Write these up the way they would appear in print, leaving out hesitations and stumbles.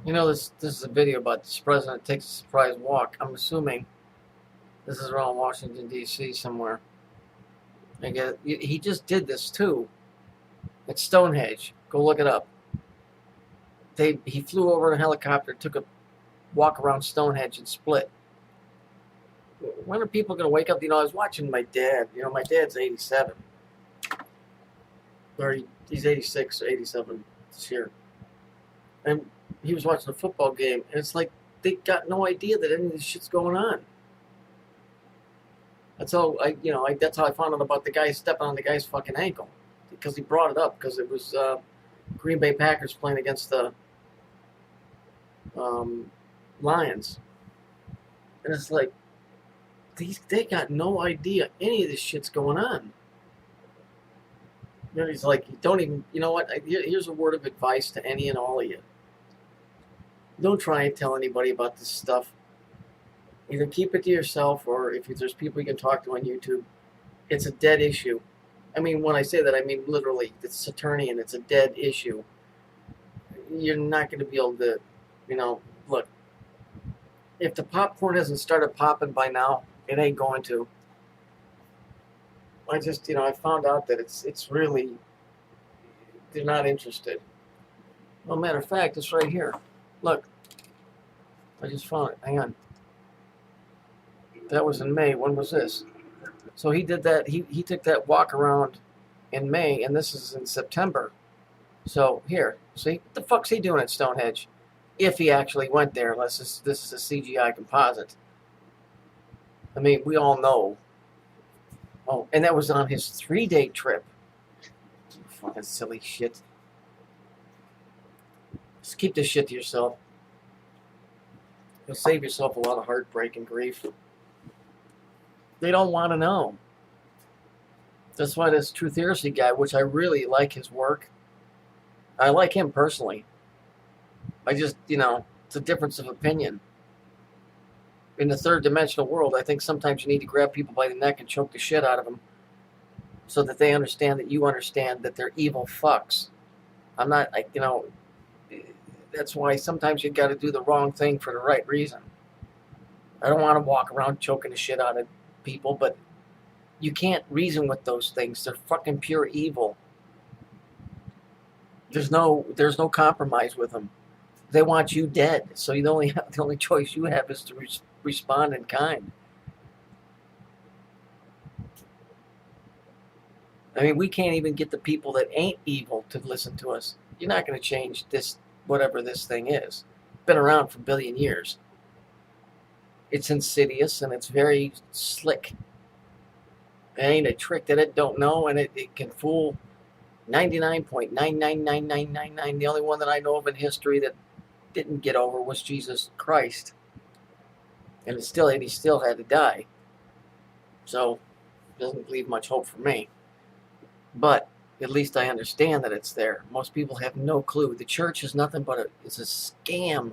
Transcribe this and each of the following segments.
You know, this is a video about this president takes a surprise walk. I'm assuming this is around Washington, D.C. somewhere. I guess he just did this too. It's Stonehenge. Go look it up. He flew over in a helicopter, took a walk around Stonehenge and split. When are people going to wake up? You know, I was watching my dad. You know, my dad's 87. Or he's 86 or 87 this year. And he was watching a football game, and it's like they got no idea that any of this shit's going on. That's how that's how I found out about the guy stepping on the guy's fucking ankle, because he brought it up because it was Green Bay Packers playing against the Lions, and it's like they got no idea any of this shit's going on. You know, he's like, don't even. You know what? Here's a word of advice to any and all of you. Don't try and tell anybody about this stuff. Either keep it to yourself, or if there's people you can talk to on YouTube, it's a dead issue. I mean, when I say that, I mean literally. It's Saturnian. It's a dead issue. You're not going to be able to, look. If the popcorn hasn't started popping by now, it ain't going to. I just, I found out that it's really, they're not interested. Well, matter of fact, it's right here. Look, I just found it. Hang on. That was in May. When was this? So he did that. He took that walk around in May, and this is in September. So here, see, what the fuck's he doing at Stonehenge? If he actually went there, unless this is a CGI composite. I mean, we all know. Oh, and that was on his 3-day trip. Fucking silly shit. Just keep this shit to yourself. You'll save yourself a lot of heartbreak and grief. They don't want to know. That's why this Truth Heresy guy, which I really like his work. I like him personally. I just, it's a difference of opinion. In the third dimensional world, I think sometimes you need to grab people by the neck and choke the shit out of them so that they understand that you understand that they're evil fucks. I'm not, that's why sometimes you got to do the wrong thing for the right reason. I don't want to walk around choking the shit out of people, but you can't reason with those things. They're fucking pure evil. There's no compromise with them. They want you dead, so the only choice you have is to respond in kind. I mean, we can't even get the people that ain't evil to listen to us. You're not going to change this, whatever this thing is. It's been around for a billion years. It's insidious and it's very slick. It ain't a trick that it don't know, and it can fool 99.999999. The only one that I know of in history that didn't get over was Jesus Christ. And he still had to die. So, it doesn't leave much hope for me. But at least I understand that it's there. Most people have no clue. The church is nothing but it's a scam.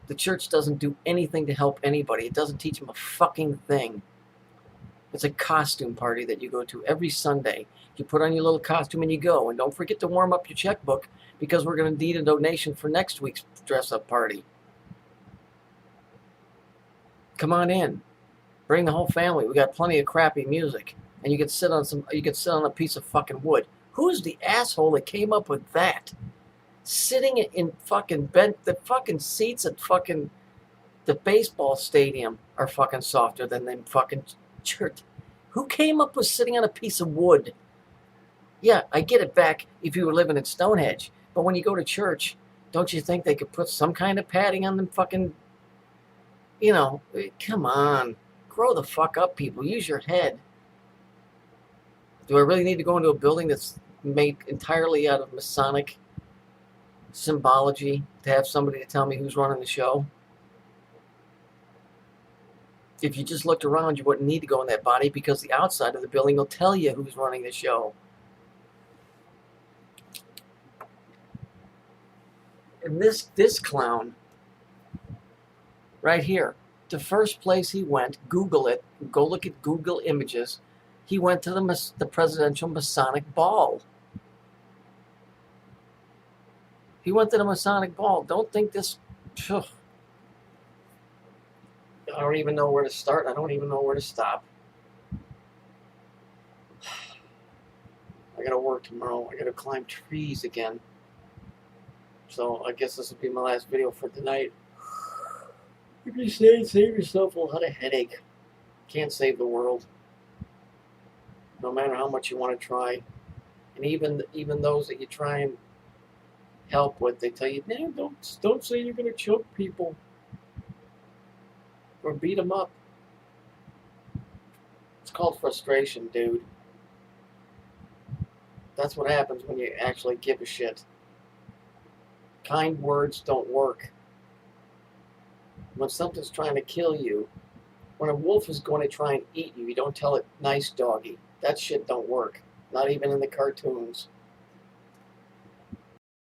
The church doesn't do anything to help anybody. It doesn't teach them a fucking thing. It's a costume party that you go to every Sunday. You put on your little costume and you go. And don't forget to warm up your checkbook, because we're going to need a donation for next week's dress-up party. Come on in. Bring the whole family. We got plenty of crappy music. And you can sit on a piece of fucking wood. Who's the asshole that came up with that? Sitting in fucking the fucking seats at fucking the baseball stadium are fucking softer than them fucking church. Who came up with sitting on a piece of wood? Yeah, I get it back if you were living in Stonehenge. But when you go to church, don't you think they could put some kind of padding on them fucking, come on. Grow the fuck up, people. Use your head. Do I really need to go into a building that's made entirely out of Masonic symbology to have somebody to tell me who's running the show? If you just looked around, you wouldn't need to go in that body, because the outside of the building will tell you who's running the show. And this clown right here, the first place he went, Google it, go look at Google images, he went to the presidential Masonic ball. He went to the Masonic Ball. Don't think this... Phew. I don't even know where to start. I don't even know where to stop. I gotta work tomorrow. I gotta climb trees again. So I guess this will be my last video for tonight. If you say save yourself a lot of headache. Can't save the world. No matter how much you want to try. And even those that you try and help with, they tell you, man, don't say you're gonna choke people or beat them up. It's called frustration, dude. That's what happens when you actually give a shit. Kind words don't work. When something's trying to kill you, when a wolf is going to try and eat you, you don't tell it, nice doggy. That shit don't work. Not even in the cartoons.